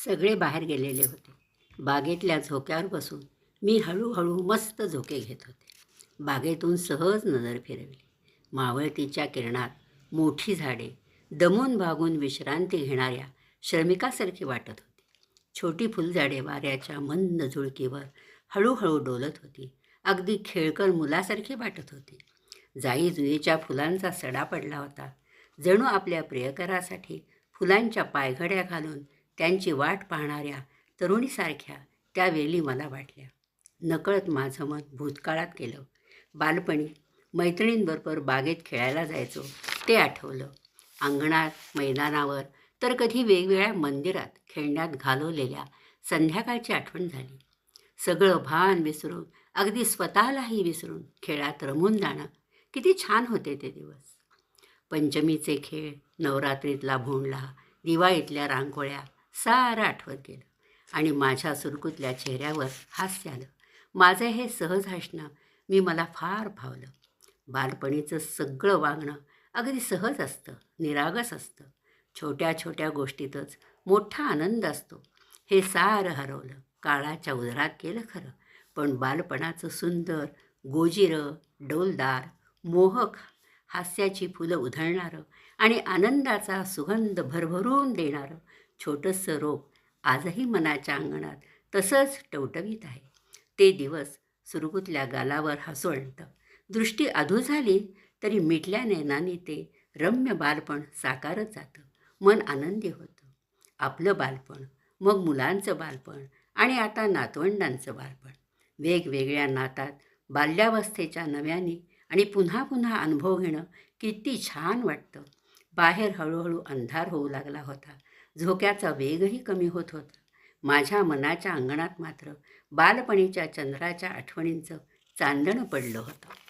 सगळे बाहेर गेलेले होते. बागेतल्या झोक्यावर बसून मी हळूहळू मस्त झोके घेत होते. बागेतून सहज नजर फिरवली. मावळतीच्या किरणात मोठी झाडे दमून भागून विश्रांती घेणाऱ्या श्रमिकासारखी वाटत होती. छोटी फुलझाडे वाऱ्याच्या मंद झुळकीवर हळूहळू डोलत होती. अगदी खेळकर मुलासारखी वाटत होती. जाई जुईच्या फुलांचा सडा पडला होता. जणू आपल्या प्रियकरासाठी फुलांच्या पायघड्या घालून त्यांची वाट पाहणाऱ्या तरुणीसारख्या त्या वेली मला वाटल्या. नकळत माझं मन भूतकाळात गेलं. बालपणी मैत्रिणींबरोबर बागेत खेळायला जायचो ते आठवलं. अंगणात, मैदानावर, तर कधी वेगवेगळ्या मंदिरात खेळण्यात घालवलेल्या संध्याकाळची आठवण झाली. सगळं भान विसरून, अगदी स्वतःलाही विसरून खेळात रमून जाणं किती छान होते ते दिवस. पंचमीचे खेळ, नवरात्रीतला भोंडला, दिवाळीतल्या रांगोळ्या सारं आठवत गेलं आणि माझ्या सुरकुतल्या चेहऱ्यावर हास्य आलं. माझं हे सहज हसणं मला फार भावलं. बालपणीचं सगळं वागणं अगदी सहज असतं, निरागस असतं. छोट्या छोट्या गोष्टीतच मोठा आनंद असतो. हे सारं हरवलं, काळाच्या उदरात गेलं खरं, पण बालपणाचं सुंदर, गोजिरं, डौलदार, मोहक हास्याची फुलं उधळणारं आणि आनंदाचा सुगंध भरभरून देणारं छोटंसं रोप आजही मनाच्या अंगणात तसंच टवटवीत आहे. ते दिवस सुरकुतल्या गालावर हसू आणतं. दृष्टी अधू झाली तरी मिटल्या नयनांनी ते रम्य बालपण साकारत जातं. मन आनंदी होतं. आपलं बालपण, मग मुलांचं बालपण आणि आता नातवंडांचं बालपण. वेगवेगळ्या नातात बाल्यावस्थेच्या नव्याने आणि पुन्हा पुन्हा अनुभव घेणं किती छान वाटतं. बाहेर हळूहळू अंधार होऊ लागला होता. झोक्याचा वेगही कमी होत होता. माझ्या मनाच्या अंगणात मात्र बालपणीच्या चंद्राच्या आठवणींचं चांदणं पडलं होतं.